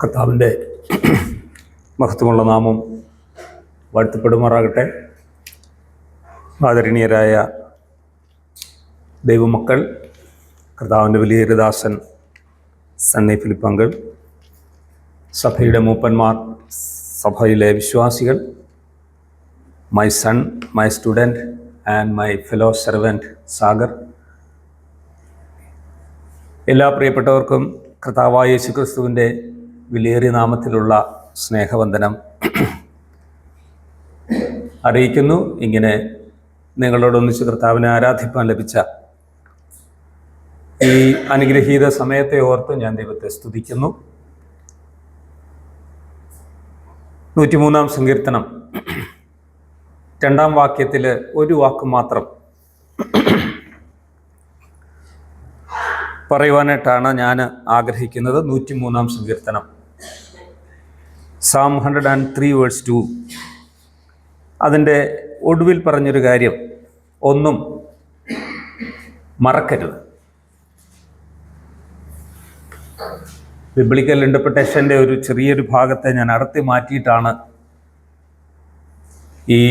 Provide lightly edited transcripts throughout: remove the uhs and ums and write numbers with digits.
കർത്താവിൻ്റെ മഹത്വമുള്ള നാമം വാഴ്ത്തപ്പെടുമാറാകട്ടെ. ആദരണീയരായ ദൈവമക്കൾ, കർത്താവിൻ്റെ വലിയൊരു ദാസൻ സണ്ണി ഫിലിപ്പങ്കൾ, സഭയുടെ മൂപ്പന്മാർ, സഭയിലെ വിശ്വാസികൾ, my son, my student and my fellow servant Sagar, എല്ലാ പ്രിയപ്പെട്ടവർക്കും കർത്താവായ യേശുക്രിസ്തുവിൻ്റെ വിലയേറിയ നാമത്തിലുള്ള സ്നേഹവന്ദനം അറിയിക്കുന്നു. ഇങ്ങനെ നിങ്ങളോടൊന്നിച്ച് കർത്താവിനെ ആരാധിപ്പാൻ ലഭിച്ച ഈ അനുഗ്രഹീത സമയത്തെ ഓർത്ത് ഞാൻ ദൈവത്തെ സ്തുതിക്കുന്നു. 103-ാം സങ്കീർത്തനം 2-ാം വാക്യത്തിൽ ഒരു വാക്ക് മാത്രം പറയുവാനായിട്ടാണ് ഞാൻ ആഗ്രഹിക്കുന്നത്. 103-ാം സങ്കീർത്തനം Psalm 103 verse 2. അതിൻ്റെ ഒടുവിൽ പറഞ്ഞൊരു കാര്യം, ഒന്നും മറക്കരുത്. ബിബ്ലിക്കൽ ഇൻ്റർപ്രിട്ടേഷൻ്റെ ഒരു ചെറിയൊരു ഭാഗത്തെ ഞാൻ അടർത്തി മാറ്റിയിട്ടാണ് ഈ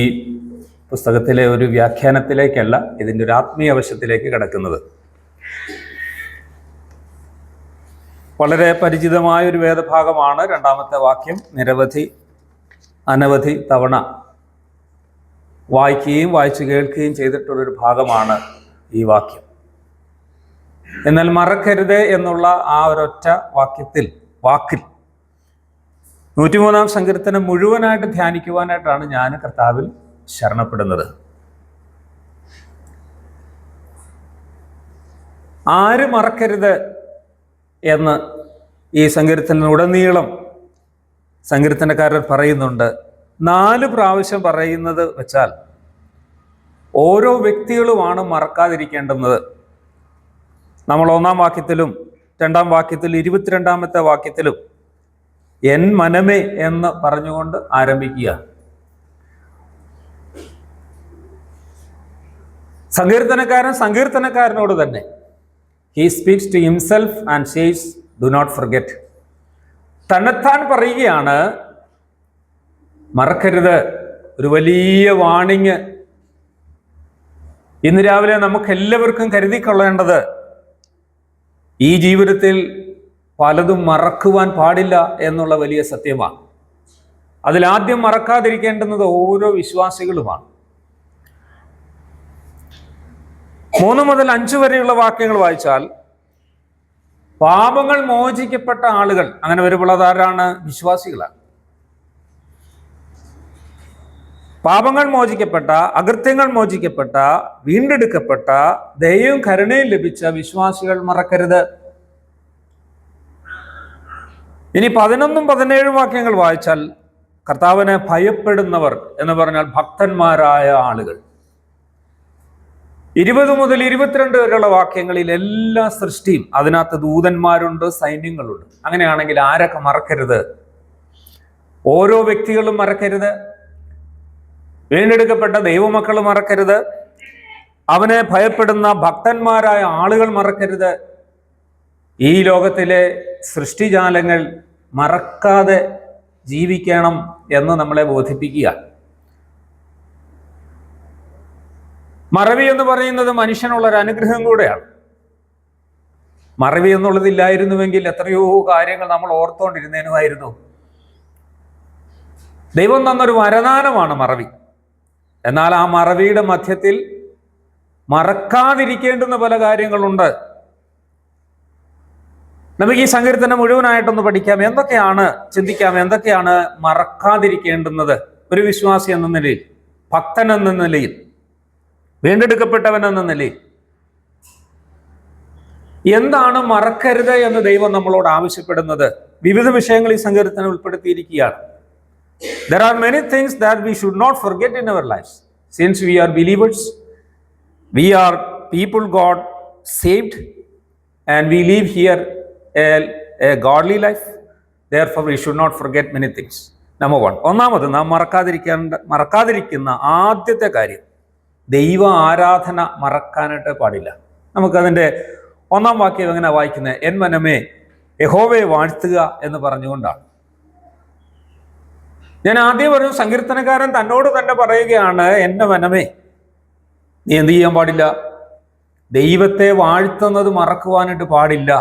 പുസ്തകത്തിലെ ഒരു വ്യാഖ്യാനത്തിലേക്കല്ല, ഇതിൻ്റെ ഒരു ആത്മീയ വശത്തിലേക്ക് കിടക്കുന്നത്. വളരെ പരിചിതമായൊരു വേദഭാഗമാണ് 2-ാമത്തെ വാക്യം. അനവധി തവണ വായിക്കുകയും വായിച്ചു കേൾക്കുകയും ചെയ്തിട്ടുള്ളൊരു ഭാഗമാണ് ഈ വാക്യം. എന്നാൽ മറക്കരുത് എന്നുള്ള ആ ഒരൊറ്റ വാക്കിൽ 103-ാം സങ്കീർത്തനം മുഴുവനായിട്ട് ധ്യാനിക്കുവാനായിട്ടാണ് ഞാൻ കർത്താവിൽ ശരണപ്പെടുന്നത്. ആര് മറക്കരുത് എന്ന് ഈ സങ്കീർത്തനത്തിലുടനീളം സങ്കീർത്തനക്കാരൻ പറയുന്നുണ്ട്. 4 പ്രാവശ്യം പറയുന്നത് വെച്ചാൽ ഓരോ വ്യക്തികളുമാണ് മറക്കാതിരിക്കേണ്ടുന്നത്. നമ്മൾ 1-ാം വാക്യത്തിലും 2-ാം വാക്യത്തിലും 22-ാമത്തെ വാക്യത്തിലും എൻ മനമേ എന്ന് പറഞ്ഞുകൊണ്ട് ആരംഭിക്കുക. സങ്കീർത്തനക്കാരനോട് തന്നെ he speaks to himself and says, do not forget. തന്നെത്താൻ പറയുകയാണ്, മറക്കരുത്. ഒരു വലിയ വാണിങ് ഇന്ന് രാവിലെ നമുക്കെല്ലാവർക്കും കരുതിക്കൊള്ളേണ്ടത്, ഈ ജീവിതത്തിൽ പലതും മറക്കുവാൻ പാടില്ല എന്നുള്ള വലിയ സത്യമാണ്. അതിലാദ്യം മറക്കാതിരിക്കേണ്ടുന്നത് ഓരോ വിശ്വാസികളുമാണ്. 3 മുതൽ 5 വരെയുള്ള വാക്യങ്ങൾ വായിച്ചാൽ പാപങ്ങൾ മോചിക്കപ്പെട്ട ആളുകൾ, അങ്ങനെ വരുമ്പോൾ അതാരാണ്? വിശ്വാസികളാണ്. പാപങ്ങൾ മോചിക്കപ്പെട്ട, അകൃത്യങ്ങൾ മോചിക്കപ്പെട്ട, വീണ്ടെടുക്കപ്പെട്ട, ദയയും കരുണയും ലഭിച്ച വിശ്വാസികൾ മറക്കരുത്. ഇനി 11ഉം 17ഉം വാക്യങ്ങൾ വായിച്ചാൽ കർത്താവിനെ ഭയപ്പെടുന്നവർ എന്ന് പറഞ്ഞാൽ ഭക്തന്മാരായ ആളുകൾ. 20 മുതൽ 22 വരെയുള്ള വാക്യങ്ങളിൽ എല്ലാ സൃഷ്ടിയും, അതിനകത്ത് ദൂതന്മാരുണ്ട്, സൈന്യങ്ങളുണ്ട്. അങ്ങനെയാണെങ്കിൽ ആരൊക്കെ മറക്കരുത്? ഓരോ വ്യക്തികളും മറക്കരുത്, വീണ്ടെടുക്കപ്പെട്ട ദൈവമക്കൾ മറക്കരുത്, അവനെ ഭയപ്പെടുന്ന ഭക്തന്മാരായ ആളുകൾ മറക്കരുത്. ഈ ലോകത്തിലെ സൃഷ്ടിജാലങ്ങൾ മറക്കാതെ ജീവിക്കണം എന്ന് നമ്മളെ ബോധിപ്പിക്കുക. മറവി എന്ന് പറയുന്നത് മനുഷ്യനുള്ളൊരു അനുഗ്രഹം കൂടെയാണ്. മറവി എന്നുള്ളതില്ലായിരുന്നുവെങ്കിൽ എത്രയോ കാര്യങ്ങൾ നമ്മൾ ഓർത്തോണ്ടിരുന്നേനുമായിരുന്നു. ദൈവം തന്നൊരു വരദാനമാണ് മറവി. എന്നാൽ ആ മറവിയുടെ മധ്യത്തിൽ മറക്കാതിരിക്കേണ്ടുന്ന പല കാര്യങ്ങളുണ്ട്. നമുക്ക് ഈ സങ്കീർത്തനം മുഴുവനായിട്ടൊന്ന് പഠിക്കാം. ചിന്തിക്കാം, എന്തൊക്കെയാണ് മറക്കാതിരിക്കേണ്ടുന്നത്? ഒരു വിശ്വാസി എന്ന നിലയിൽ, ഭക്തൻ എന്ന നിലയിൽ, വീണ്ടെടുക്കപ്പെട്ടവൻ എന്ന നിലയിൽ എന്താണ് മറക്കരുത് എന്ന് ദൈവം നമ്മളോട് ആവശ്യപ്പെടുന്നത്? വിവിധ വിഷയങ്ങൾ ഈ സങ്കീർത്തനം ഉൾപ്പെടുത്തിയിരിക്കുകയാണ്. There are many things that we should not forget in our lives. Since we are believers, we are people God saved, and we live here a godly life. Therefore, we should not forget many things. Number 1. ഒന്നാമത് നാം മറക്കാതിരിക്കുന്ന ആദ്യത്തെ കാര്യം, ദൈവ ആരാധന മറക്കാനായിട്ട് പാടില്ല. നമുക്കതിൻ്റെ 1-ാം വാക്യം എങ്ങനെ വായിക്കുന്നത്? എൻ മനമേ യഹോവയെ വാഴ്ത്തുക എന്ന് പറഞ്ഞുകൊണ്ടാണ്. ഞാൻ ആദ്യം പറഞ്ഞു, സങ്കീർത്തനക്കാരൻ തന്നോട് തന്നെ പറയുകയാണ്, എന്റെ മനമേ നീ എന്ത് ചെയ്യാൻ പാടില്ല? ദൈവത്തെ വാഴ്ത്തുന്നത് മറക്കുവാനായിട്ട് പാടില്ല.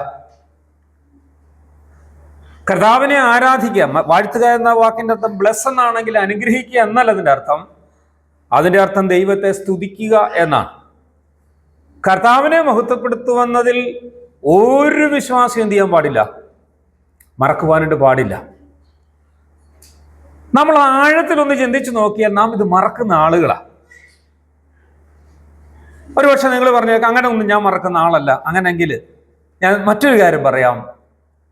കർത്താവിനെ ആരാധിക്കുക, വാഴ്ത്തുക എന്ന വാക്കിന്റെ അർത്ഥം ബ്ലെസ് എന്നാണെങ്കിൽ അനുഗ്രഹിക്കുക എന്നല്ല അതിന്റെ അർത്ഥം. അതിന്റെ അർത്ഥം ദൈവത്തെ സ്തുതിക്കുക എന്നാണ്. കർത്താവിനെ മഹത്വപ്പെടുത്തുവന്നതിൽ ഒരു വിശ്വാസം എന്ത് ചെയ്യാൻ പാടില്ല? മറക്കുവാനായിട്ട് പാടില്ല. നമ്മൾ ആഴത്തിലൊന്ന് ചിന്തിച്ചു നോക്കിയാൽ നാം ഇത് മറക്കുന്ന ആളുകളാണ്. ഒരുപക്ഷെ നിങ്ങൾ പറഞ്ഞേക്കാം, അങ്ങനെ ഒന്നും ഞാൻ മറക്കുന്ന ആളല്ല. അങ്ങനെങ്കിൽ ഞാൻ മറ്റൊരു കാര്യം പറയാം.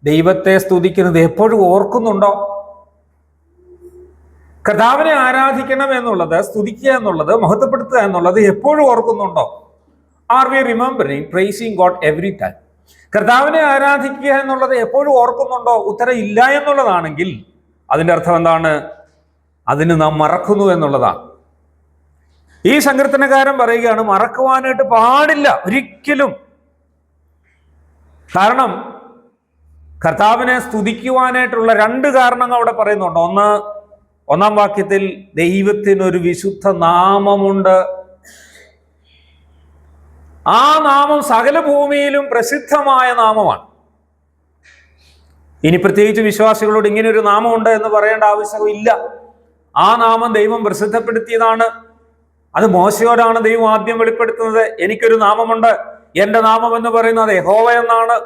ദൈവത്തെ സ്തുതിക്കുന്നത് എപ്പോഴും ഓർക്കുന്നുണ്ടോ? കർത്താവിനെ ആരാധിക്കണം എന്നുള്ളത്, സ്തുതിക്കുക എന്നുള്ളത്, മഹത്വപ്പെടുത്തുക എന്നുള്ളത് എപ്പോഴും ഓർക്കുന്നുണ്ടോ? Are we remembering praising God every time? കർത്താവിനെ ആരാധിക്കുക എന്നുള്ളത് എപ്പോഴും ഓർക്കുന്നുണ്ടോ? ഉത്തരം ഇല്ല എന്നുള്ളതാണെങ്കിൽ അതിന്റെ അർത്ഥം എന്താണ്? അതിന് നാം മറക്കുന്നു എന്നുള്ളതാണ്. ഈ സങ്കീർത്തനക്കാരൻ പറയുകയാണ്, മറക്കുവാനായിട്ട് പാടില്ല ഒരിക്കലും. കാരണം കർത്താവിനെ സ്തുതിക്കുവാനായിട്ടുള്ള രണ്ട് കാരണങ്ങൾ അവിടെ പറയുന്നുണ്ട്. ഒന്നാം വാക്യത്തിൽ ദൈവത്തിനൊരു വിശുദ്ധ നാമമുണ്ട്. ആ നാമം സകല ഭൂമിയിലും പ്രസിദ്ധമായ നാമമാണ്. ഇനി പ്രത്യേകിച്ച് വിശ്വാസികളോട് ഇങ്ങനെ ഒരു നാമമുണ്ട് എന്ന് പറയേണ്ട ആവശ്യമില്ല. ആ നാമം ദൈവം പ്രസിദ്ധപ്പെടുത്തിയതാണ്. അത് മോശയോടാണ് ദൈവം ആദ്യം വെളിപ്പെടുത്തുന്നത്. എനിക്കൊരു നാമമുണ്ട്, എന്റെ നാമം എന്ന് പറയുന്നത് യഹോവ എന്നാണ്.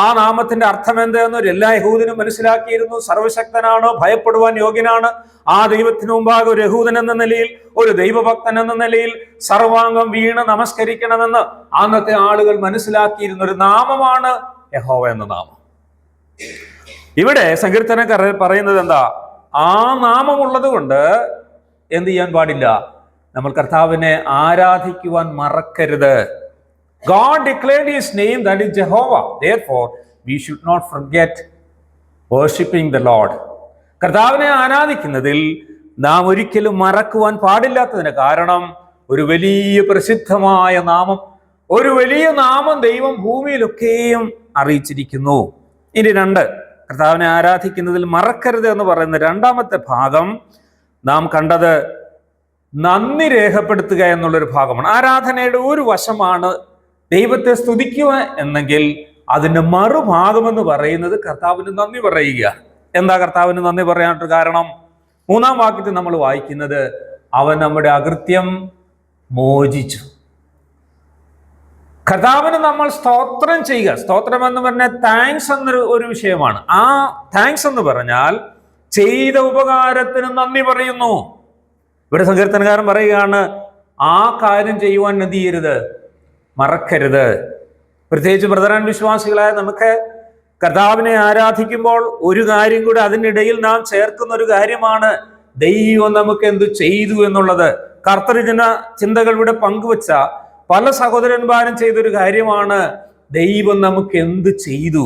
ആ നാമത്തിന്റെ അർത്ഥം എന്തെന്ന് എല്ലാ യഹൂദനും മനസ്സിലാക്കിയിരുന്നു. സർവശക്തനാണ്, ഭയപ്പെടുവാൻ യോഗ്യനാണ്. ആ ദൈവത്തിനു മുമ്പാകെ ഒരു യഹൂദൻ എന്ന നിലയിൽ, ഒരു ദൈവഭക്തൻ എന്ന നിലയിൽ സർവാംഗം വീണ് നമസ്കരിക്കണമെന്ന് അന്നത്തെ ആളുകൾ മനസ്സിലാക്കിയിരുന്ന ഒരു നാമമാണ് യഹോവ എന്ന നാമം. ഇവിടെ സങ്കീർത്തനക്കാരൻ പറയുന്നത് എന്താ? ആ നാമമുള്ളത് കൊണ്ട് എന്ത് ചെയ്യാൻ പാടില്ല? നമ്മൾ കർത്താവിനെ ആരാധിക്കുവാൻ മറക്കരുത്. God declared his name, that is Jehovah. Therefore, we should not forget worshiping the Lord. കർത്താവിനെ ആരാധിക്കുന്നതിൽ നാം ഒരിക്കലും മറക്കുവാൻ പാടില്ലാത്തതിന് കാരണം ഒരു വലിയ പ്രസിദ്ധമായ നാമം, ഒരു വലിയ നാമം ദൈവം ഭൂമിയിലൊക്കെയും അറിയിച്ചിരിക്കുന്നു. ഇനി രണ്ട്, കർത്താവിനെ ആരാധിക്കുന്നതിൽ മറക്കരുത് എന്ന് പറയുന്ന രണ്ടാമത്തെ ഭാഗം നാം കണ്ടത് നന്ദി രേഖപ്പെടുത്തുക എന്നുള്ളൊരു ഭാഗമാണ്. ആരാധനയുടെ ഒരു വശമാണ് ദൈവത്തെ സ്തുതിക്കുക എന്നെങ്കിൽ അതിന്റെ മറുഭാഗമെന്ന് പറയുന്നത് കർത്താവിന് നന്ദി പറയുക. എന്താ കർത്താവിന് നന്ദി പറയാനായിട്ട് കാരണം? മൂന്നാം വാക്യത്തിൽ നമ്മൾ വായിക്കുന്നത്, അവൻ നമ്മുടെ അകൃത്യം മോചിച്ചു. കർത്താവിന് നമ്മൾ സ്തോത്രം ചെയ്യുക. സ്തോത്രം എന്ന് പറഞ്ഞാൽ താങ്ക്സ് എന്നൊരു വിഷയമാണ്. ആ താങ്ക്സ് എന്ന് പറഞ്ഞാൽ ചെയ്ത ഉപകാരത്തിന് നന്ദി പറയുന്നു. ഇവിടെ സങ്കീർത്തനക്കാരൻ പറയുകയാണ്, ആ കാര്യം ചെയ്യുവാൻ എന്ത് ചെയ്യരുത്? മറക്കരുത്. പ്രത്യേകിച്ച് ബ്രദറൻ വിശ്വാസികളായ നമുക്ക് കർത്താവിനെ ആരാധിക്കുമ്പോൾ ഒരു കാര്യം കൂടെ അതിനിടയിൽ നാം ചേർക്കുന്ന ഒരു കാര്യമാണ് ദൈവം നമുക്ക് എന്ത് ചെയ്തു എന്നുള്ളത്. കർത്തൃജന ചിന്തകൾ ഇവിടെ പങ്കുവച്ച പല സഹോദരന്മാരും ചെയ്തൊരു കാര്യമാണ് ദൈവം നമുക്ക് എന്ത് ചെയ്തു.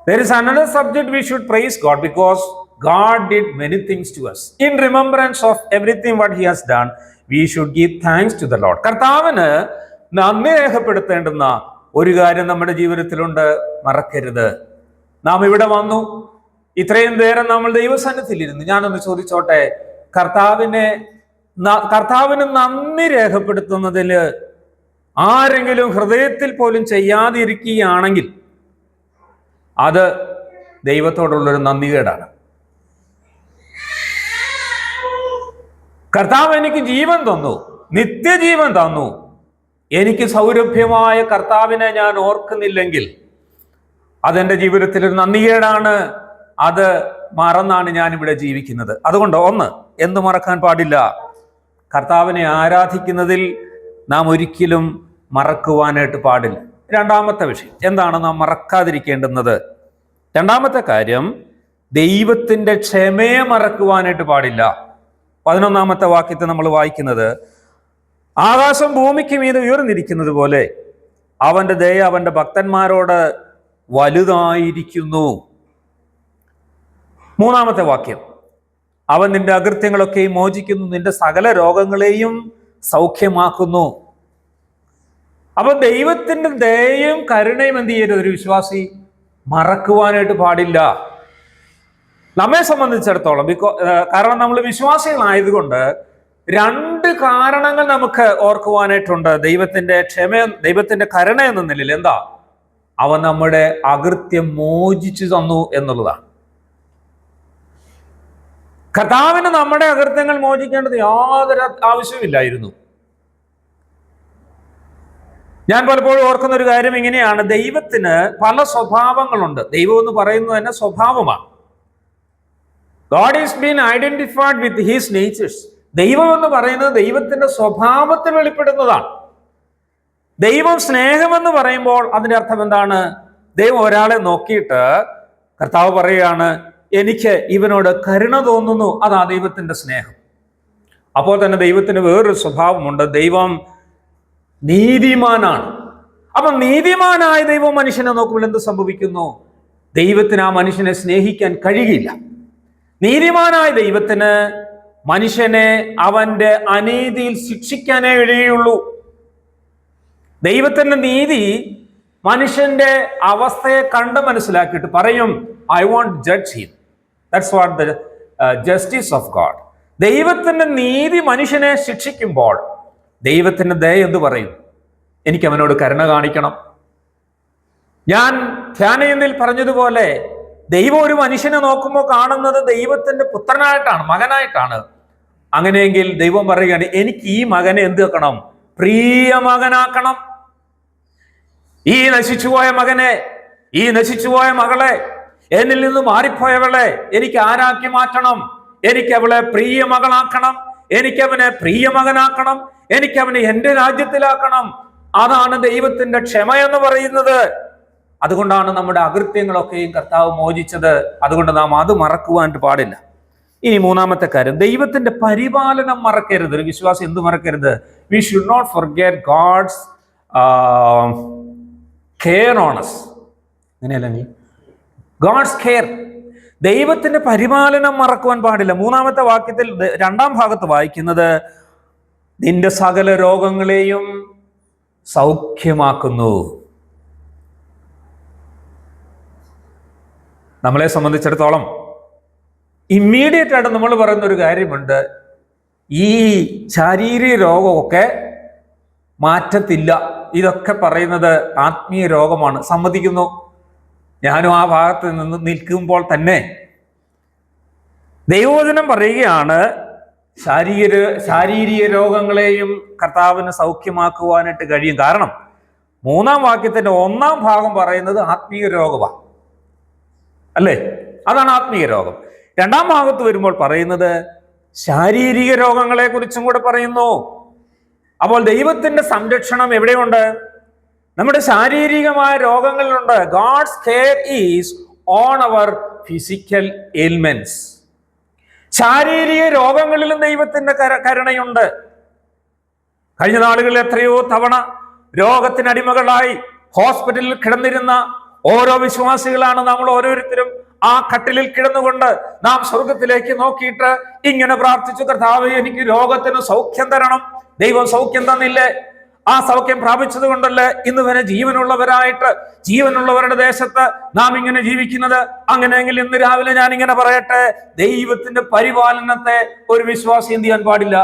There is another subject we should praise God because God did many things to us. In remembrance of everything what he has done, we should give thanks to the Lord. കർത്താവിന് നന്ദി രേഖപ്പെടുത്തേണ്ടുന്ന ഒരു കാര്യം നമ്മുടെ ജീവിതത്തിലുണ്ട്, മറക്കരുത്. നാം ഇവിടെ വന്നു, ഇത്രയും നേരം നമ്മൾ ദൈവസന്നിധിയിലിരുന്നു. ഞാനൊന്ന് ചോദിച്ചോട്ടെ, കർത്താവിന് നന്ദി രേഖപ്പെടുത്തുന്നതിൽ ആരെങ്കിലും ഹൃദയത്തിൽ പോലും ചെയ്യാതിരിക്കുകയാണെങ്കിൽ അത് ദൈവത്തോടുള്ളൊരു നന്ദികേടാണ്. കർത്താവ് എനിക്ക് ജീവൻ തന്നു, നിത്യജീവൻ തന്നു, എനിക്ക് സൗരഭ്യമായ കർത്താവിനെ ഞാൻ ഓർക്കുന്നില്ലെങ്കിൽ അതെന്റെ ജീവിതത്തിൽ ഒരു നന്ദികേടാണ്. അത് മറന്നാണ് ഞാൻ ഇവിടെ ജീവിക്കുന്നത്. അതുകൊണ്ട് ഒന്ന്, എന്ത് മറക്കാൻ പാടില്ല? കർത്താവിനെ ആരാധിക്കുന്നതിൽ നാം ഒരിക്കലും മറക്കുവാനായിട്ട് പാടില്ല. രണ്ടാമത്തെ വിഷയം എന്താണ് നാം മറക്കാതിരിക്കേണ്ടുന്നത്? രണ്ടാമത്തെ കാര്യം, ദൈവത്തിന്റെ ക്ഷമയെ മറക്കുവാനായിട്ട് പാടില്ല. 11-ാമത്തെ വാക്യത്തിൽ നമ്മൾ വായിക്കുന്നത്, ആകാശം ഭൂമിക്ക് മീതെ ഉയർന്നിരിക്കുന്നത് പോലെ അവന്റെ ദയ അവന്റെ ഭക്തന്മാരോട് വലുതായിരിക്കുന്നു. 3-ാമത്തെ വാക്യം, അവൻ നിന്റെ അകൃത്യങ്ങളൊക്കെയും മോചിക്കുന്നു, നിന്റെ സകല രോഗങ്ങളെയും സൗഖ്യമാക്കുന്നു. അപ്പൊ ദൈവത്തിന്റെ ദയയും കരുണയും എന്ത് ചെയ്യരുത് ഒരു വിശ്വാസി മറക്കുവാനായിട്ട് പാടില്ല. നമ്മെ സംബന്ധിച്ചിടത്തോളം കാരണം നമ്മൾ വിശ്വാസികളായതുകൊണ്ട് രണ്ട് കാരണങ്ങൾ നമുക്ക് ഓർക്കുവാനായിട്ടുണ്ട്. ദൈവത്തിന്റെ ദൈവത്തിന്റെ കരുണ എന്ന നിലയിൽ എന്താ? അവൻ നമ്മുടെ അകൃത്യം മോചിച്ചു തന്നു എന്നുള്ളതാണ്. കർത്താവിന് നമ്മുടെ അകൃത്യങ്ങൾ മോചിക്കേണ്ടത് യാതൊരു ആവശ്യമില്ലായിരുന്നു. ഞാൻ പലപ്പോഴും ഓർക്കുന്ന ഒരു കാര്യം ഇങ്ങനെയാണ്, ദൈവത്തിന് പല സ്വഭാവങ്ങളുണ്ട്. ദൈവം എന്ന് പറയുന്നത് തന്നെ സ്വഭാവമാണ്. God is being identified with his natures. ദൈവം എന്ന് പറയുന്നത് ദൈവത്തിന്റെ സ്വഭാവത്തിൽ വെളിപ്പെടുന്നതാണ്. ദൈവം സ്നേഹമെന്ന് പറയുമ്പോൾ അതിന്റെ അർത്ഥം എന്താണ്? ദൈവം ഒരാളെ നോക്കിയിട്ട് കർത്താവ് പറയുകയാണ്, എനിക്ക് ഇവനോട് കരുണ തോന്നുന്നു, അതാ ദൈവത്തിന്റെ സ്നേഹം. അപ്പോൾ തന്നെ ദൈവത്തിന് വേറൊരു സ്വഭാവമുണ്ട്, ദൈവം നീതിമാനാണ്. അപ്പൊ നീതിമാനായ ദൈവം മനുഷ്യനെ നോക്കുമ്പോൾ എന്ത് സംഭവിക്കുന്നു? ദൈവത്തിന് ആ മനുഷ്യനെ സ്നേഹിക്കാൻ കഴിയില്ല. നീതിമാനായ ദൈവത്തിന് മനുഷ്യനെ അവന്റെ അനീതിയിൽ ശിക്ഷിക്കാനേ കഴിയുള്ളൂ. ദൈവത്തിന്റെ നീതി മനുഷ്യന്റെ അവസ്ഥയെ കണ്ട് മനസ്സിലാക്കിയിട്ട് പറയും, I won't judge him. That's what the justice of God. ദൈവത്തിന്റെ നീതി മനുഷ്യനെ ശിക്ഷിക്കുമ്പോൾ ദൈവത്തിന്റെ ദയ എന്ത് പറയും? എനിക്ക് അവനോട് കരുണ കാണിക്കണം. ഞാൻ ധ്യാനയിൽ പറഞ്ഞതുപോലെ ദൈവം ഒരു മനുഷ്യനെ നോക്കുമ്പോൾ കാണുന്നത് ദൈവത്തിന്റെ പുത്രനായിട്ടാണ്, മകനായിട്ടാണ്. അങ്ങനെയെങ്കിൽ ദൈവം പറയുകയാണ്, എനിക്ക് ഈ മകനെ എന്ത് വെക്കണം? പ്രിയ മകനാക്കണം. ഈ നശിച്ചുപോയ മകനെ, ഈ നശിച്ചുപോയ മകളെ, എന്നിൽ നിന്ന് മാറിപ്പോയവളെ എനിക്ക് ആരാക്കി മാറ്റണം? എനിക്ക് അവളെ പ്രിയ മകളാക്കണം, എനിക്കവനെ പ്രിയ മകനാക്കണം, എനിക്കവനെ എൻ്റെ രാജ്യത്തിലാക്കണം. അതാണ് ദൈവത്തിന്റെ ക്ഷമ എന്ന് പറയുന്നത്. അതുകൊണ്ടാണ് നമ്മുടെ അകൃത്യങ്ങളൊക്കെയും കർത്താവ് മോചിച്ചത്. അതുകൊണ്ട് നാം അത് മറക്കുവാൻ പാടില്ല. ഇനി മൂന്നാമത്തെ കാര്യം, ദൈവത്തിന്റെ പരിപാലനം മറക്കരുത്. ഒരു വിശ്വാസി എന്ത് മറക്കരുത്? We should not forget God's care on us. അങ്ങനെയല്ലെങ്കിൽ ഗോഡ്സ് കെയർ, ദൈവത്തിന്റെ പരിപാലനം മറക്കുവാൻ പാടില്ല. മൂന്നാമത്തെ വാക്യത്തിൽ രണ്ടാം ഭാഗത്ത് വായിക്കുന്നത്, നിന്റെ സകല രോഗങ്ങളെയും സൗഖ്യമാക്കുന്നു. നമ്മളെ സംബന്ധിച്ചിടത്തോളം ഇമ്മീഡിയറ്റ് ആയിട്ട് നമ്മൾ പറയുന്ന ഒരു കാര്യമുണ്ട്, ഈ ശാരീരിക രോഗമൊക്കെ മാറ്റത്തില്ല. ഇതൊക്കെ പറയുന്നത് ആത്മീയ രോഗമാണ്. സമ്മതിക്കുന്നു. ഞാനും ആ ഭാഗത്ത് നിന്ന് നിൽക്കുമ്പോൾ തന്നെ ദൈവവചനം പറയുകയാണ്, ശാരീരിക രോഗങ്ങളെയും കർത്താവിന് സൗഖ്യമാക്കുവാനായിട്ട് കഴിയും. കാരണം മൂന്നാം വാക്യത്തിന്റെ ഒന്നാം ഭാഗം പറയുന്നത് ആത്മീയ രോഗമാണ്, അല്ലേ? അതാണ് ആത്മീയ രോഗം. രണ്ടാം ഭാഗത്ത് വരുമ്പോൾ പറയുന്നത് ശാരീരിക രോഗങ്ങളെ കുറിച്ചും കൂടെ പറയുന്നു. അപ്പോൾ ദൈവത്തിന്റെ സംരക്ഷണം എവിടെയുണ്ട്? നമ്മുടെ ശാരീരികമായ രോഗങ്ങളിലുണ്ട്. God's care is on our physical ailments. ശാരീരിക രോഗങ്ങളിലും ദൈവത്തിന്റെ കരുണയുണ്ട്. കഴിഞ്ഞ നാളുകളിൽ എത്രയോ തവണ രോഗത്തിനടിമകളായി ഹോസ്പിറ്റലിൽ കിടന്നിരുന്ന ഓരോ വിശ്വാസികളാണ് നമ്മൾ ഓരോരുത്തരും. ആ കട്ടിലിൽ കിടന്നുകൊണ്ട് നാം സ്വർഗത്തിലേക്ക് നോക്കിയിട്ട് ഇങ്ങനെ പ്രാർത്ഥിച്ചു, കർത്താവേ, എനിക്ക് രോഗത്തിന് സൗഖ്യം തരണം. ദൈവം സൗഖ്യം തന്നില്ലേ? ആ സൗഖ്യം പ്രാപിച്ചത് കൊണ്ടല്ലേ ഇന്ന് വരെ ജീവനുള്ളവരായിട്ട് ജീവനുള്ളവരുടെ ദേശത്ത് നാം ഇങ്ങനെ ജീവിക്കുന്നത്. അങ്ങനെയെങ്കിൽ ഇന്ന് രാവിലെ ഞാൻ ഇങ്ങനെ പറയട്ടെ, ദൈവത്തിന്റെ പരിപാലനത്തെ ഒരു വിശ്വാസി എന്ത് ചെയ്യാൻ പാടില്ല?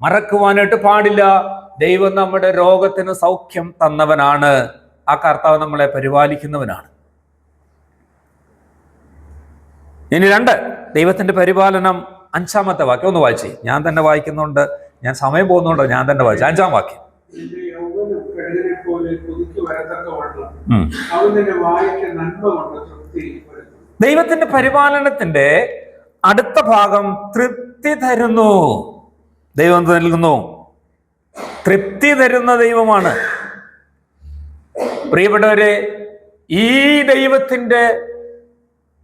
മറക്കുവാനായിട്ട് പാടില്ല. ദൈവം നമ്മുടെ രോഗത്തിന് സൗഖ്യം തന്നവനാണ്. ആ കർത്താവ് നമ്മളെ പരിപാലിക്കുന്നവനാണ്. ഇനി രണ്ട്, ദൈവത്തിന്റെ പരിപാലനം. അഞ്ചാമത്തെ വാക്യം ഒന്ന് വായിച്ചേ. ഞാൻ തന്നെ വായിക്കുന്നുണ്ട്, ഞാൻ സമയം പോകുന്നുണ്ടോ, ഞാൻ തന്നെ വായിച്ചു. അഞ്ചാം വാക്യം, ദൈവത്തിന്റെ പരിപാലനത്തിന്റെ അടുത്ത ഭാഗം തൃപ്തി തരുന്നു. ദൈവം നൽകുന്നു, തൃപ്തി തരുന്ന ദൈവമാണ്. പ്രിയപ്പെട്ടവരെ, ഈ ദൈവത്തിന്റെ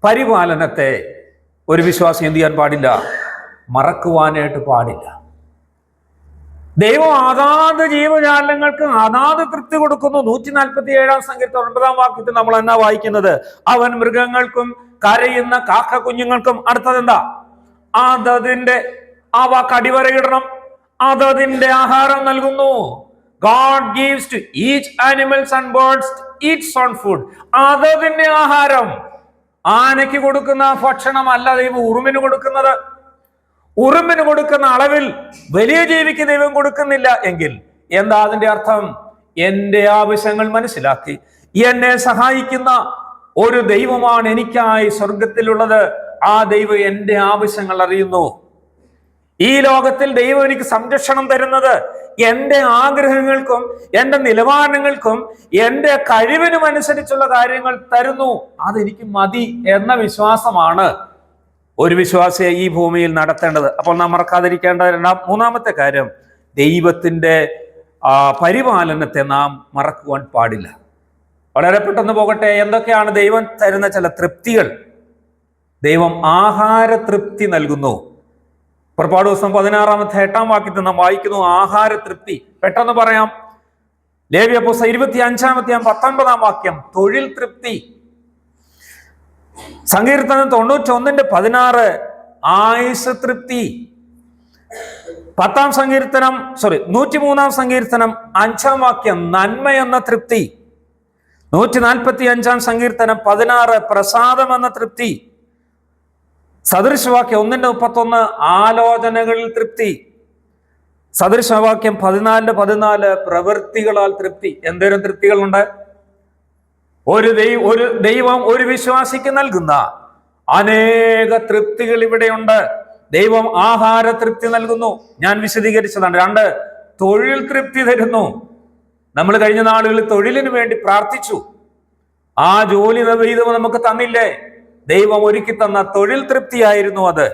പരിപാലനത്തെ ഒരു വിശ്വാസി എന്ത് ചെയ്യാൻ പാടില്ല? മറക്കുവാനായിട്ട് പാടില്ല. ദൈവം അതാത് ജീവജാലങ്ങൾക്ക് അതാത് തൃപ്തി കൊടുക്കുന്നു. 147 സങ്കീർത്തനം 9 വാക്യത്തിൽ നമ്മൾ എന്നാ വായിക്കുന്നത്? അവൻ മൃഗങ്ങൾക്കും കരയുന്ന കാക്ക കുഞ്ഞുങ്ങൾക്കും, അടുത്തതെന്താ? അതതിന്റെ, ആ വാക്ക് അടിവരയിടണം, അതതിന്റെ ആഹാരം നൽകുന്നു. God gives to each animals and birds its own food. അതതിന്റെ ആഹാരം. ആനയ്ക്ക് കൊടുക്കുന്ന ഭക്ഷണം അല്ല ദൈവം ഉറുമ്പിന് കൊടുക്കുന്നത്. ഉറുമ്പിന് കൊടുക്കുന്ന അളവിൽ വലിയ ജീവിക്ക് ദൈവം കൊടുക്കുന്നില്ല എങ്കിൽ എന്താ അതിന്റെ അർത്ഥം? എന്റെ ആവശ്യങ്ങൾ മനസ്സിലാക്കി എന്നെ സഹായിക്കുന്ന ഒരു ദൈവമാണ് എനിക്കായി സ്വർഗത്തിലുള്ളത്. ആ ദൈവം എന്റെ ആവശ്യങ്ങൾ അറിയുന്നു. ഈ ലോകത്തിൽ ദൈവം എനിക്ക് സംരക്ഷണം തരുന്നത് എന്റെ ആഗ്രഹങ്ങൾക്കും എന്റെ നിലവാരങ്ങൾക്കും എന്റെ കഴിവിനും അനുസരിച്ചുള്ള കാര്യങ്ങൾ തരുന്നു. അതെനിക്ക് മതി എന്ന വിശ്വാസമാണ് ഒരു വിശ്വാസിയെ ഈ ഭൂമിയിൽ നടത്തേണ്ടത്. അപ്പോൾ നാം മറക്കാതിരിക്കേണ്ട മൂന്നാമത്തെ കാര്യം, ദൈവത്തിന്റെ പരിപാലനത്തെ നാം മറക്കുവാൻ പാടില്ല. വളരെ പെട്ടെന്ന് പോകട്ടെ. എന്തൊക്കെയാണ് ദൈവം തരുന്ന ചില തൃപ്തികൾ? ദൈവം ആഹാര തൃപ്തി നൽകുന്നു. പുറപ്പാട് ദിവസം 16-8 വാക്യത്തിൽ നാം വായിക്കുന്നു ആഹാര തൃപ്തി. പെട്ടെന്ന് പറയാം. ലേവ്യ പുസ്തകം 25-ാം 19 വാക്യം തൊഴിൽ തൃപ്തി. സങ്കീർത്തനം 91-16 ആയുസ് തൃപ്തി. 103-ാം സങ്കീർത്തനം 5-ാം വാക്യം നന്മ എന്ന തൃപ്തി. 145-ാം സങ്കീർത്തനം 16 പ്രസാദം എന്ന തൃപ്തി. സദൃശവാക്യം 1:31 ആലോചനകളിൽ തൃപ്തി. സദൃശവാക്യം 14 പ്രവൃത്തികളാൽ തൃപ്തി. എന്തോരം തൃപ്തികളുണ്ട്? ഒരു ദൈവം ഒരു വിശ്വാസിക്ക് നൽകുന്ന അനേക തൃപ്തികൾ ഇവിടെയുണ്ട്. ദൈവം ആഹാര തൃപ്തി നൽകുന്നു, ഞാൻ വിശദീകരിച്ചതാണ്. 2, തൊഴിൽ തൃപ്തി തരുന്നു. നമ്മൾ കഴിഞ്ഞ നാളുകളിൽ തൊഴിലിന് വേണ്ടി പ്രാർത്ഥിച്ചു. ആ ജോലി ദൈവം നമുക്ക് തന്നില്ലേ? ദൈവം ഒരുക്കി തന്ന തൊഴിൽ തൃപ്തിയായിരുന്നു അത്.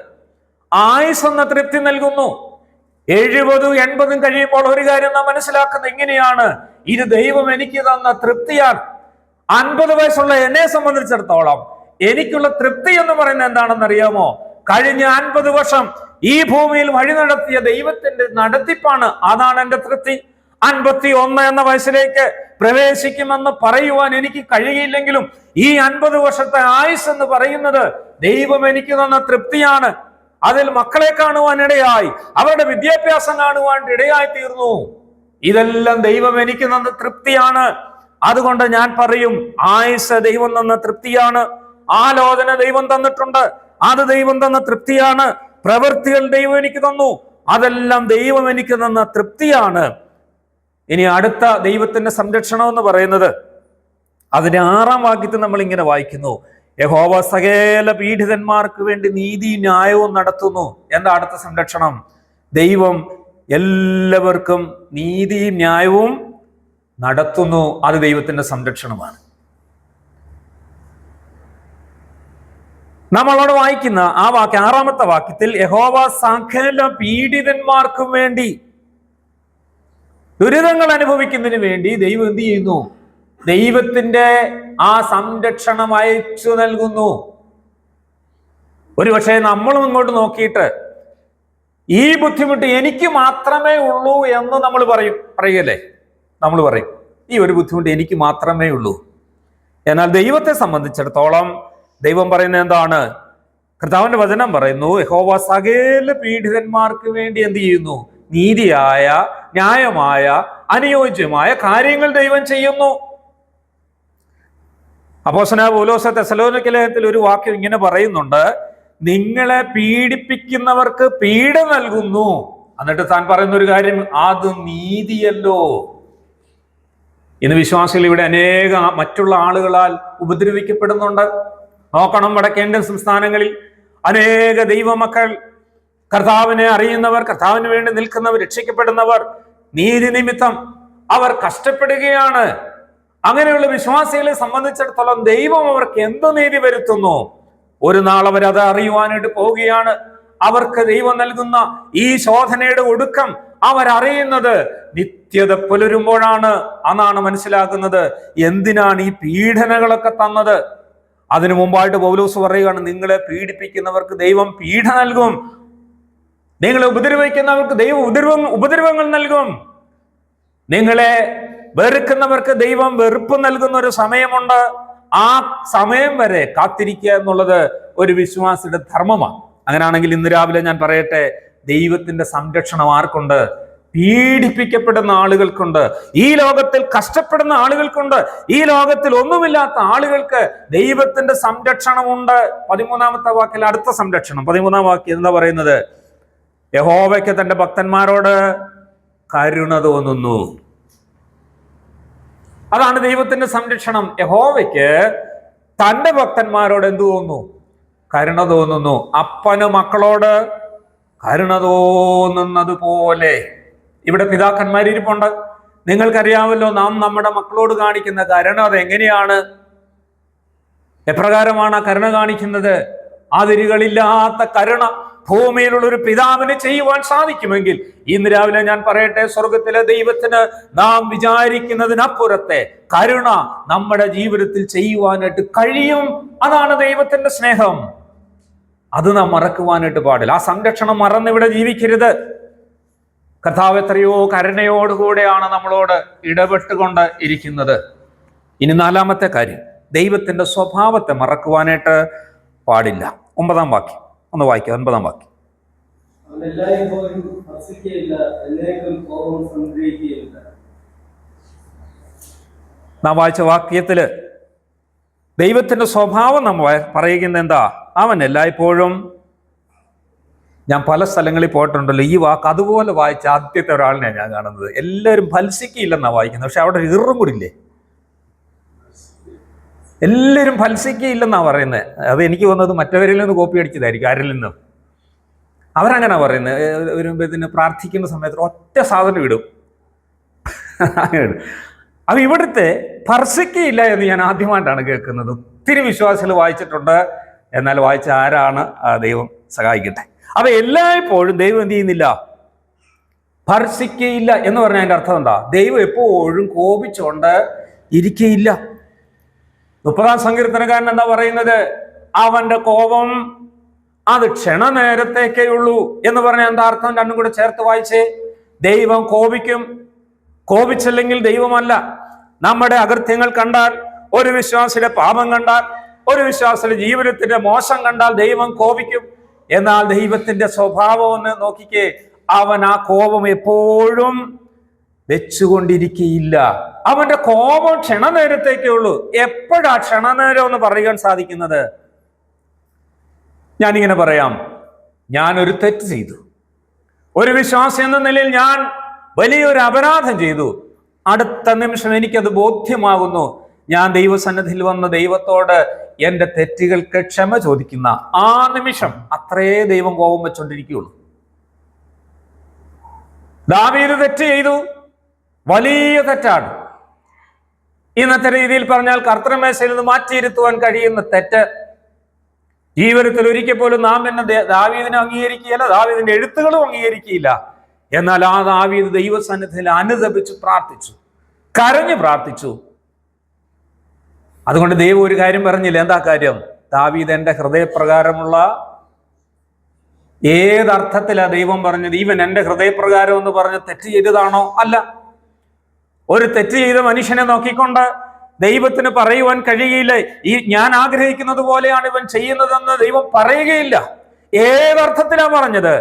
ആയുസ് എന്ന തൃപ്തി നൽകുന്നു. 70-80 കഴിയുമ്പോൾ ഒരു കാര്യം നാം മനസ്സിലാക്കുന്നത് എങ്ങനെയാണ്? ഇത് ദൈവം എനിക്ക് തന്ന തൃപ്തിയാണ്. 50 വയസ്സുള്ള എന്നെ സംബന്ധിച്ചിടത്തോളം എനിക്കുള്ള തൃപ്തി എന്ന് പറയുന്നത് എന്താണെന്ന് അറിയാമോ? കഴിഞ്ഞ 50 വർഷം ഈ ഭൂമിയിൽ വഴി നടത്തിയ ദൈവത്തിന്റെ നടത്തിപ്പാണ്. അതാണ് എന്റെ തൃപ്തി. 51 എന്ന വയസ്സിലേക്ക് പ്രവേശിക്കുമെന്ന് പറയുവാൻ എനിക്ക് കഴിയില്ലെങ്കിലും ഈ 50 വർഷത്തെ ആയുസ് എന്ന് പറയുന്നത് ദൈവം എനിക്ക് തന്ന തൃപ്തിയാണ്. അതിൽ മക്കളെ കാണുവാൻ ഇടയായി, അവരുടെ വിദ്യാഭ്യാസം കാണുവാൻ ഇടയായി തീർന്നു. ഇതെല്ലാം ദൈവം എനിക്ക് തന്ന തൃപ്തിയാണ്. അതുകൊണ്ട് ഞാൻ പറയും, ആയുസ് ദൈവം തന്ന തൃപ്തിയാണ്. ആലോചന ദൈവം തന്നിട്ടുണ്ട്, അത് ദൈവം തന്ന തൃപ്തിയാണ്. പ്രവൃത്തികൾ ദൈവം എനിക്ക് തന്നു, അതെല്ലാം ദൈവം എനിക്ക് തന്ന തൃപ്തിയാണ്. ഇനി അടുത്ത ദൈവത്തിന്റെ സംരക്ഷണം എന്ന് പറയുന്നത് അതിന്റെ 6-ാം വാക്യത്തിൽ നമ്മൾ ഇങ്ങനെ വായിക്കുന്നു, യഹോവ സകല പീഡിതന്മാർക്ക് വേണ്ടി നീതി ന്യായവും നടത്തുന്നു. എന്താ അടുത്ത സംരക്ഷണം? ദൈവം എല്ലാവർക്കും നീതിയും ന്യായവും നടത്തുന്നു. അത് ദൈവത്തിന്റെ സംരക്ഷണമാണ്. നമ്മളോട് വായിക്കുന്ന ആ വാക്യം 6-ാമത്തെ വാക്യത്തിൽ യഹോവ സകല പീഡിതന്മാർക്കും വേണ്ടി, ദുരിതങ്ങൾ അനുഭവിക്കുന്നതിന് വേണ്ടി ദൈവം എന്ത് ചെയ്യുന്നു? ദൈവത്തിന്റെ ആ സംരക്ഷണം അയച്ചു നൽകുന്നു. ഒരുപക്ഷെ നമ്മളും ഇങ്ങോട്ട് നോക്കിയിട്ട് ഈ ബുദ്ധിമുട്ട് എനിക്ക് മാത്രമേ ഉള്ളൂ എന്ന് നമ്മൾ പറയല്ലേ? നമ്മൾ പറയും ഈ ഒരു ബുദ്ധിമുട്ട് എനിക്ക് മാത്രമേ ഉള്ളൂ. എന്നാൽ ദൈവത്തെ സംബന്ധിച്ചിടത്തോളം ദൈവം പറയുന്നത് എന്താണ്? കർത്താവിന്റെ വചനം പറയുന്നു, യഹോവ സകല പീഡിതന്മാർക്ക് വേണ്ടി എന്ത് ചെയ്യുന്നു? നീതിയായ, ന്യായമായ, അനുയോജ്യമായ കാര്യങ്ങൾ ദൈവം ചെയ്യുന്നു. അപ്പോസ്തലനായ പൗലോസ് തെസ്സലോനിക്ക ലേഖനത്തിൽ ഒരു വാക്യം ഇങ്ങനെ പറയുന്നുണ്ട്, നിങ്ങളെ പീഡിപ്പിക്കുന്നവർക്ക് പീഡ നൽകുന്നു. എന്നിട്ട് താൻ പറയുന്ന ഒരു കാര്യം, അത് നീതിയല്ലോ. ഇന്ന് വിശ്വാസികൾ ഇവിടെ അനേക മറ്റുള്ള ആളുകളാൽ ഉപദ്രവിക്കപ്പെടുന്നുണ്ട്. നോക്കണം, വടക്കേന്ത്യൻ സംസ്ഥാനങ്ങളിൽ അനേക ദൈവമക്കൾ, കർത്താവിനെ അറിയുന്നവർ, കർത്താവിന് വേണ്ടി നിൽക്കുന്നവർ, രക്ഷിക്കപ്പെടുന്നവർ, നീതി നിമിത്തം അവർ കഷ്ടപ്പെടുകയാണ്. അങ്ങനെയുള്ള വിശ്വാസികളെ സംബന്ധിച്ചിടത്തോളം ദൈവം അവർക്ക് എന്ത് നീതി വരുത്തുന്നു? ഒരു നാൾ അവരത് അറിയുവാനായിട്ട് പോവുകയാണ്. അവർക്ക് ദൈവം നൽകുന്ന ഈ ശോധനയുടെ ഒടുക്കം അവരറിയുന്നത് നിത്യത പുലരുമ്പോഴാണ്. അതാണ് മനസ്സിലാക്കുന്നത് എന്തിനാണ് ഈ പീഡനകളൊക്കെ തന്നത്. അതിനു മുമ്പായിട്ട് പൗലോസ് പറയുകയാണ്, നിങ്ങളെ പീഡിപ്പിക്കുന്നവർക്ക് ദൈവം പീഡ നൽകും, നിങ്ങളെ ഉപദ്രവിക്കുന്നവർക്ക് ദൈവം ഉപദ്രവങ്ങൾ നൽകും, നിങ്ങളെ വെറുക്കുന്നവർക്ക് ദൈവം വെറുപ്പ് നൽകുന്ന ഒരു സമയമുണ്ട്. ആ സമയം വരെ കാത്തിരിക്കുക എന്നുള്ളത് ഒരു വിശ്വാസിയുടെ ധർമ്മമാണ്. അങ്ങനെയാണെങ്കിൽ ഇന്ന് രാവിലെ ഞാൻ പറയട്ടെ, ദൈവത്തിന്റെ സംരക്ഷണം ആർക്കുണ്ട്? പീഡിപ്പിക്കപ്പെടുന്ന ആളുകൾക്കുണ്ട്, ഈ ലോകത്തിൽ കഷ്ടപ്പെടുന്ന ആളുകൾക്കുണ്ട്, ഈ ലോകത്തിൽ ഒന്നുമില്ലാത്ത ആളുകൾക്ക് ദൈവത്തിന്റെ സംരക്ഷണമുണ്ട്. 13-ാമത്തെ വാക്കിൽ അടുത്ത സംരക്ഷണം, 13-ാം വാക്യം എന്താ പറയുന്നത്? യഹോവയ്ക്ക് തന്റെ ഭക്തന്മാരോട് കരുണ തോന്നുന്നു. അതാണ് ദൈവത്തിന്റെ സംരക്ഷണം. യഹോവയ്ക്ക് തന്റെ ഭക്തന്മാരോട് എന്തു തോന്നുന്നു? കരുണ തോന്നുന്നു. അപ്പന് മക്കളോട് കരുണ തോന്നുന്നത് പോലെ ഇവിടെ പിതാക്കന്മാരിരിപ്പുണ്ട്. നിങ്ങൾക്കറിയാമല്ലോ, നാം നമ്മുടെ മക്കളോട് കാണിക്കുന്ന കരുണ അതെങ്ങനെയാണ്, എപ്രകാരമാണ് ആ കരുണ കാണിക്കുന്നത്? അതിരുകളില്ലാത്ത കരുണ ഭൂമിയിലുള്ള ഒരു പിതാവിന് ചെയ്യുവാൻ സാധിക്കുമെങ്കിൽ ഇന്ന് രാവിലെ ഞാൻ പറയട്ടെ, സ്വർഗത്തിലെ ദൈവത്തിന് നാം വിചാരിക്കുന്നതിനപ്പുറത്തെ കരുണ നമ്മുടെ ജീവിതത്തിൽ ചെയ്യുവാനായിട്ട് കഴിയും. അതാണ് ദൈവത്തിന്റെ സ്നേഹം. അത് നാം മറക്കുവാനായിട്ട് പാടില്ല. ആ സംരക്ഷണം മറന്നിവിടെ ജീവിക്കരുത്. കർത്താവ് എത്രയോ കരുണയോടുകൂടെയാണ് നമ്മളോട് ഇടപെട്ടുകൊണ്ട് ഇരിക്കുന്നത്. ഇനി 4-ാമത്തെ കാര്യം, ദൈവത്തിന്റെ സ്വഭാവത്തെ മറക്കുവാനായിട്ട് പാടില്ല. 9-ാം വാക്യം ഒന്ന് വായിക്കാം. 9-ാം വാക്യം. നാം വായിച്ച വാക്യത്തില് ദൈവത്തിന്റെ സ്വഭാവം നമ്മൾ പറയുന്നത് എന്താ? അവൻ എല്ലായ്പ്പോഴും, ഞാൻ പല സ്ഥലങ്ങളിൽ പോയിട്ടുണ്ടല്ലോ, ഈ വാക്ക് അതുപോലെ വായിച്ച ആദ്യത്തെ ഒരാളിനെയാണ് ഞാൻ കാണുന്നത്. എല്ലാവരും ഫൽസിക്കയില്ലെന്നാ വായിക്കുന്നത്, പക്ഷെ അവിടെ ഇറും കൂടി ഇല്ലേ? എല്ലാവരും ഫൽസിക്കയില്ലെന്നാ പറയുന്നത്. അത് എനിക്ക് വന്നത് മറ്റവരിൽ നിന്ന് കോപ്പി അടിച്ചതായിരിക്കും, ആരിൽ നിന്നും. അവരങ്ങനെ പറയുന്നത്. ഒരു ഇതിന് പ്രാർത്ഥിക്കുന്ന സമയത്ത് ഒറ്റ സാധനം ഇടും. അപ്പൊ ഇവിടുത്തെ ഫർസിക്കയില്ല എന്ന് ഞാൻ ആദ്യമായിട്ടാണ് കേൾക്കുന്നത്. ഒത്തിരി വിശ്വാസികൾ വായിച്ചിട്ടുണ്ട്, എന്നാൽ വായിച്ച ആരാണ് ദൈവം സഹായിക്കട്ടെ. അപ്പൊ എല്ലായ്പ്പോഴും ദൈവം എന്ത് ചെയ്യുന്നില്ല? ഭർഷിക്കയില്ല എന്ന് പറഞ്ഞാൽ അതിന്റെ അർത്ഥം എന്താ? ദൈവം എപ്പോഴും കോപിച്ചുകൊണ്ട് ഇരിക്കയില്ല. 30-ാം സങ്കീർത്തനക്കാരൻ എന്താ പറയുന്നത്? അവന്റെ കോപം അത് ക്ഷണനേരത്തേക്കേ ഉള്ളൂ എന്ന് പറഞ്ഞാൽ എന്താ അർത്ഥം? രണ്ടും കൂടെ ചേർത്ത് വായിച്ചേ. ദൈവം കോപിക്കും. കോപിച്ചില്ലെങ്കിൽ ദൈവമല്ല. നമ്മുടെ അകൃത്യങ്ങൾ കണ്ടാൽ, ഒരു വിശ്വാസിയുടെ പാപം കണ്ടാൽ, ഒരു വിശ്വാസിയുടെ ജീവിതത്തിന്റെ മോശം കണ്ടാൽ ദൈവം കോപിക്കും. എന്നാൽ ദൈവത്തിന്റെ സ്വഭാവം ഒന്ന് നോക്കിക്കേ, അവൻ ആ കോപം എപ്പോഴും വെച്ചുകൊണ്ടിരിക്കുകയില്ല. അവന്റെ കോപം ക്ഷണനേരത്തേക്കേ ഉള്ളൂ. എപ്പോഴാ ക്ഷണനേരം എന്ന് പറയാൻ സാധിക്കുന്നത്? ഞാനിങ്ങനെ പറയാം, ഞാനൊരു തെറ്റ് ചെയ്തു, ഒരു വിശ്വാസി എന്ന നിലയിൽ ഞാൻ വലിയൊരു അപരാധം ചെയ്തു. അടുത്ത നിമിഷം എനിക്കത് ബോധ്യമാകുന്നു. ഞാൻ ദൈവസന്നിധിയിൽ വന്ന ദൈവത്തോട് എന്റെ തെറ്റുകൾക്ക് ക്ഷമ ചോദിക്കുന്ന ആ നിമിഷം അത്രേ ദൈവം കോപം വെച്ചോണ്ടിരിക്കുകയുള്ളൂ. ദാവീദ് തെറ്റ് ചെയ്തു, വലിയ തെറ്റാണ്. ഇന്നത്തെ രീതിയിൽ പറഞ്ഞാൽ കർത്തൃമേശയിൽ നിന്ന് മാറ്റിയിരുത്തുവാൻ കഴിയുന്ന തെറ്റ്. ജീവിതത്തിൽ ഒരിക്കൽ പോലും നാം എന്നെ ദാവീദിനെ അംഗീകരിക്കുകയില്ല, ദാവീദിന്റെ എഴുത്തുകളും അംഗീകരിക്കുകയില്ല. എന്നാൽ ആ ദാവീദ് ദൈവസന്നിധിയിൽ അനുതപിച്ചു പ്രാർത്ഥിച്ചു, കരഞ്ഞു പ്രാർത്ഥിച്ചു. അതുകൊണ്ട് ദൈവം ഒരു കാര്യം പറഞ്ഞില്ല. എന്താ കാര്യം? ദാവീദ് എന്റെ ഹൃദയപ്രകാരമുള്ള, ഏതർത്ഥത്തിലാ ദൈവം പറഞ്ഞത്? ഇവൻ എന്റെ ഹൃദയപ്രകാരം എന്ന് പറഞ്ഞ് തെറ്റ് ചെയ്തതാണോ? അല്ല. ഒരു തെറ്റ് ചെയ്ത മനുഷ്യനെ നോക്കിക്കൊണ്ട് ദൈവത്തിന് പറയുവാൻ കഴിയുകയില്ല, ഈ ഞാൻ ആഗ്രഹിക്കുന്നത് പോലെയാണ് ഇവൻ ചെയ്യുന്നതെന്ന് ദൈവം പറയുകയില്ല. ഏതർത്ഥത്തിലാ പറഞ്ഞത്?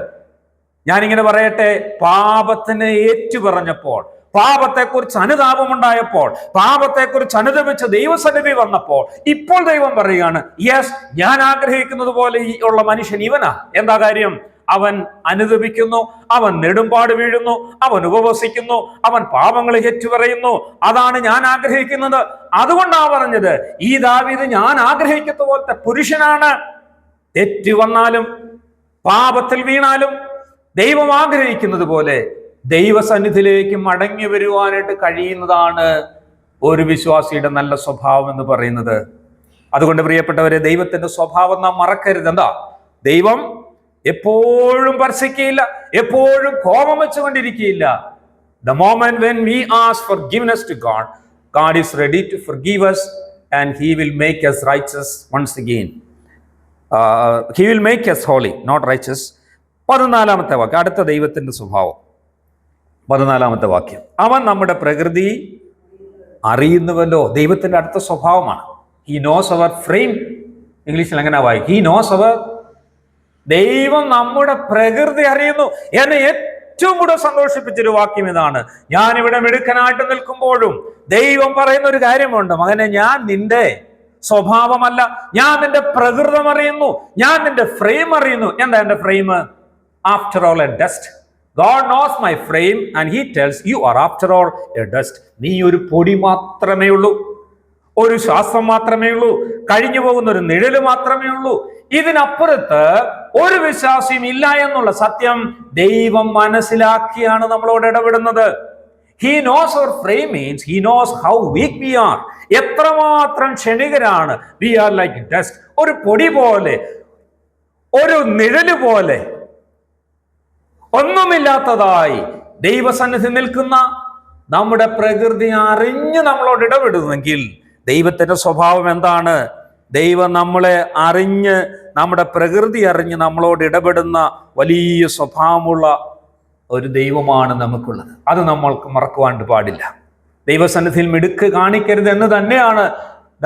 ഞാനിങ്ങനെ പറയട്ടെ, പാപത്തിന് ഏറ്റുപറഞ്ഞപ്പോൾ, പാപത്തെക്കുറിച്ച് അനുതാപമുണ്ടായപ്പോൾ, പാപത്തെക്കുറിച്ച് അനുദപിച്ച് ദൈവസന്നിധി വന്നപ്പോൾ, ഇപ്പോൾ ദൈവം പറയുകയാണ്, യെസ്, ഞാൻ ആഗ്രഹിക്കുന്നത് പോലെ ഉള്ള മനുഷ്യൻ ഇവനാ. എന്താ കാര്യം? അവൻ അനുദപിക്കുന്നു, അവൻ നെടുമ്പാട് വീഴുന്നു, അവൻ ഉപവസിക്കുന്നു, അവൻ പാപങ്ങളെ ഏറ്റുപറയുന്നു. അതാണ് ഞാൻ ആഗ്രഹിക്കുന്നത്. അതുകൊണ്ടാണ് പറഞ്ഞത്, ഈ ദാവീദ് ഞാൻ ആഗ്രഹിക്കുന്ന പോലത്തെ പുരുഷനാണ്. തെറ്റ് വന്നാലും പാപത്തിൽ വീണാലും ദൈവം ആഗ്രഹിക്കുന്നത് പോലെ ദൈവസന്നിധിയിലേക്ക് മടങ്ങി വരുവാനായിട്ട് കഴിയുന്നതാണ് ഒരു വിശ്വാസിയുടെ നല്ല സ്വഭാവം എന്ന് പറയുന്നത്. അതുകൊണ്ട് പ്രിയപ്പെട്ടവരെ, ദൈവത്തിന്റെ സ്വഭാവം നാം മറക്കരുത്. എന്താ? ദൈവം എപ്പോഴും ഭർഷിക്കുകയില്ല, എപ്പോഴും കോപം വെച്ചുകൊണ്ടിരിക്കുകയില്ല. The moment when we ask forgiveness to God, God is ready to forgive us and He will make us righteous once again. He will make us holy, not righteous. 14-ാമത്തെ വാക്യം, അടുത്ത ദൈവത്തിന്റെ സ്വഭാവം. 14-ാമത്തെ വാക്യം, അവൻ നമ്മുടെ പ്രകൃതി അറിയുന്നുവല്ലോ. ദൈവത്തിന്റെ അടുത്ത സ്വഭാവമാണ്. He knows our frame. ഇംഗ്ലീഷിൽ എങ്ങനെ വായിക്കും? He knows our, ദൈവം നമ്മുടെ പ്രകൃതി അറിയുന്നു. എന്നെ ഏറ്റവും കൂടുതൽ സന്തോഷിപ്പിച്ചൊരു വാക്യം ഇതാണ്. ഞാൻ ഇവിടെ മിടുക്കനായിട്ട് നിൽക്കുമ്പോഴും ദൈവം പറയുന്ന ഒരു കാര്യമുണ്ട്, മകനെ, ഞാൻ നിന്റെ സ്വഭാവമല്ല, ഞാൻ നിന്റെ പ്രകൃതം അറിയുന്നു, ഞാൻ നിന്റെ ഫ്രെയിം അറിയുന്നു. എന്താ എന്റെ frame? After all A dust. God knows my frame and he tells you are after all a dust. നീ ഒരു പൊടി മാത്രമേ ഉള്ളൂ, ഒരു ശ്വാസം മാത്രമേ ഉള്ളൂ, കഴിഞ്ഞു പോകുന്ന ഒരു നിഴല് മാത്രമേ ഉള്ളൂ. ഇതിനപ്പുറത്ത് ഒരു വിശ്വാസിയും ഇല്ല എന്നുള്ള സത്യം ദൈവം മനസ്സിലാക്കിയാണ് നമ്മളോട് ഇടപെടുന്നത്. He knows our frame means he knows how weak we are. എത്രമാത്രം ക്ഷണികരാണ്. We are like dust. ഒരു പൊടി പോലെ, ഒരു നിഴല് പോലെ, ഒന്നുമില്ലാത്തതായി ദൈവസന്നിധി നിൽക്കുന്ന നമ്മുടെ പ്രകൃതി അറിഞ്ഞ് നമ്മളോട് ഇടപെടുമെങ്കിൽ ദൈവത്തിന്റെ സ്വഭാവം എന്താണ്? ദൈവം നമ്മളെ അറിഞ്ഞ്, നമ്മുടെ പ്രകൃതി അറിഞ്ഞ് നമ്മളോട് ഇടപെടുന്ന വലിയ സ്വഭാവമുള്ള ഒരു ദൈവമാണ് നമുക്കുള്ളത്. അത് നമ്മൾക്ക് മറക്കുവാൻ പാടില്ല. ദൈവസന്നിധിയിൽ മിടുക്ക് കാണിക്കരുത് എന്ന് തന്നെയാണ്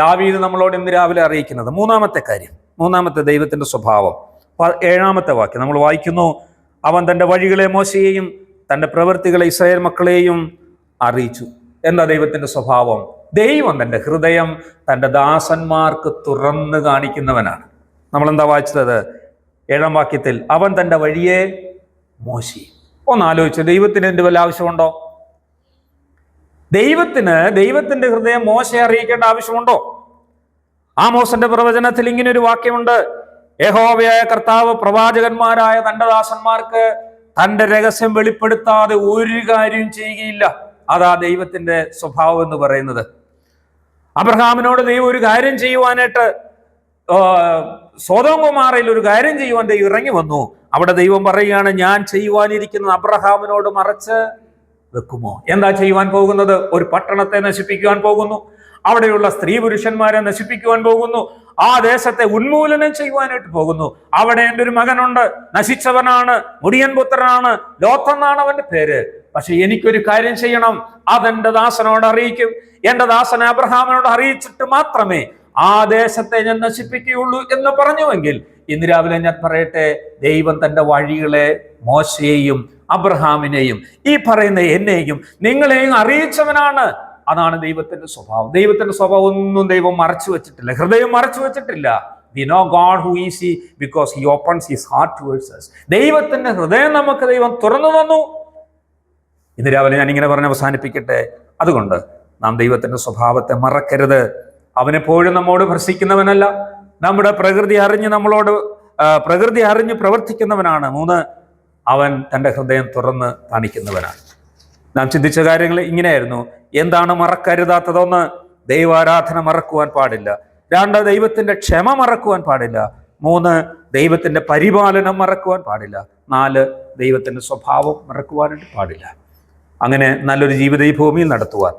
ദാവീദ് നമ്മളോട് ഇന്ന് രാവിലെ അറിയിക്കുന്നത്. മൂന്നാമത്തെ കാര്യം, മൂന്നാമത്തെ ദൈവത്തിന്റെ സ്വഭാവം, 7-ാമത്തെ വാക്യം നമ്മൾ വായിക്കുന്നു. അവൻ തൻ്റെ വഴികളെ മോശയെയും തൻ്റെ പ്രവൃത്തികളെ ഇസ്രായേൽ മക്കളെയും അറിയിച്ചു. എന്താ ദൈവത്തിന്റെ സ്വഭാവം? ദൈവം തൻ്റെ ഹൃദയം തൻ്റെ ദാസന്മാർക്ക് തുറന്ന് കാണിക്കുന്നവനാണ്. നമ്മളെന്താ വായിച്ചത്? 7-ാം വാക്യത്തിൽ അവൻ തൻ്റെ വഴിയെ മോശി. ഒന്ന് ആലോചിച്ചു, ദൈവത്തിന് എന്ത് വല്ല ആവശ്യമുണ്ടോ? ദൈവത്തിന്റെ ഹൃദയം മോശയെ അറിയിക്കേണ്ട ആവശ്യമുണ്ടോ? ആമോസിന്റെ പ്രവചനത്തിൽ ഇങ്ങനെ ഒരു വാക്യമുണ്ട്, യഹോവയായ കർത്താവ് പ്രവാചകന്മാരായ തന്റെ ദാസന്മാർക്ക് തന്റെ രഹസ്യം വെളിപ്പെടുത്താതെ ഒരു കാര്യം ചെയ്യുകയില്ല. അതാ ദൈവത്തിന്റെ സ്വഭാവം എന്ന് പറയുന്നത്. അബ്രഹാമിനോട് ദൈവം ഒരു കാര്യം ചെയ്യുവാനായിട്ട്, സോദോം ഗൊമോറയിൽ ഒരു കാര്യം ചെയ്യുവാൻ ദൈവം ഇറങ്ങി വന്നു. അവിടെ ദൈവം പറയുകയാണ്, ഞാൻ ചെയ്യുവാനിരിക്കുന്നത് അബ്രഹാമിനോട് മറച്ച് വെക്കുമോ? എന്താ ചെയ്യുവാൻ പോകുന്നത്? ഒരു പട്ടണത്തെ നശിപ്പിക്കുവാൻ പോകുന്നു, അവിടെയുള്ള സ്ത്രീ പുരുഷന്മാരെ നശിപ്പിക്കുവാൻ പോകുന്നു, ആ ദേശത്തെ ഉന്മൂലനം ചെയ്യുവാനായിട്ട് പോകുന്നു. അവിടെ എൻ്റെ ഒരു മകനുണ്ട്, നശിച്ചവനാണ്, മുടിയൻ പുത്രനാണ്, ലോത്ത് എന്നാണ് അവന്റെ പേര്. പക്ഷെ എനിക്കൊരു കാര്യം ചെയ്യണം, അതെന്റെ ദാസനോട് അറിയിക്കും. എന്റെ ദാസനെ അബ്രഹാമിനോട് അറിയിച്ചിട്ട് മാത്രമേ ആ ദേശത്തെ ഞാൻ നശിപ്പിക്കുകയുള്ളൂ എന്ന് പറഞ്ഞുവെങ്കിൽ, ഇന്ന് രാവിലെ ഞാൻ പറയട്ടെ, ദൈവം തന്റെ വഴികളെ മോശയെയും അബ്രഹാമിനെയും ഈ പറയുന്ന എന്നെയും നിങ്ങളെയും അറിയിച്ചവനാണ്. അതാണ് ദൈവത്തിന്റെ സ്വഭാവം. ദൈവത്തിന്റെ സ്വഭാവം ഒന്നും ദൈവം മറച്ചു വെച്ചിട്ടില്ല, ഹൃദയം മറച്ചു വെച്ചിട്ടില്ല. We know God who is he because he opens his heart towards us. ദൈവത്തിന്റെ ഹൃദയം നമുക്ക് ദൈവം തുറന്നു തന്നു. ഇന്ന് രാവിലെ ഞാൻ ഇങ്ങനെ പറഞ്ഞ് അവസാനിപ്പിക്കട്ടെ. അതുകൊണ്ട് നാം ദൈവത്തിന്റെ സ്വഭാവത്തെ മറക്കരുത്. അവനെപ്പോഴും നമ്മോട് ഭർഷിക്കുന്നവനല്ല, നമ്മുടെ പ്രകൃതി അറിഞ്ഞ് പ്രവർത്തിക്കുന്നവനാണ്. 3, അവൻ തൻ്റെ ഹൃദയം തുറന്ന് കാണിക്കുന്നവനാണ്. നാം ചിന്തിച്ച കാര്യങ്ങൾ ഇങ്ങനെയായിരുന്നു. എന്താണ് മറക്കരുതാത്തത്? 1, ദൈവാരാധന മറക്കുവാൻ പാടില്ല. 2, ദൈവത്തിന്റെ ക്ഷമ മറക്കുവാൻ പാടില്ല. 3, ദൈവത്തിന്റെ പരിപാലനം മറക്കുവാൻ പാടില്ല. 4, ദൈവത്തിന്റെ സ്വഭാവം മറക്കുവാനായിട്ട് പാടില്ല. അങ്ങനെ നല്ലൊരു ജീവിതം ഈ ഭൂമിയിൽ നടത്തുവാൻ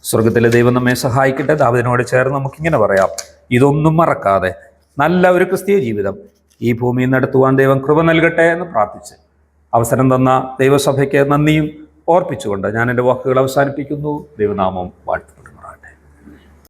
സ്വർഗത്തിലെ ദൈവം നമ്മെ സഹായിക്കട്ടെ. ദാവീദിനോട് ചേർന്ന് നമുക്കിങ്ങനെ പറയാം, ഇതൊന്നും മറക്കാതെ നല്ല ഒരു ക്രിസ്തീയ ജീവിതം ഈ ഭൂമിയിൽ നടത്തുവാൻ ദൈവം കൃപ നൽകട്ടെ എന്ന് പ്രാർത്ഥിച്ച് അവസരം തന്ന ദൈവസഭയ്ക്ക് നന്ദിയും ഓർപ്പിച്ചുകൊണ്ട് ഞാൻ എൻ്റെ വാക്കുകൾ അവസാനിപ്പിക്കുന്നു. ദൈവനാമം വാഴ്ത്തുന്നു.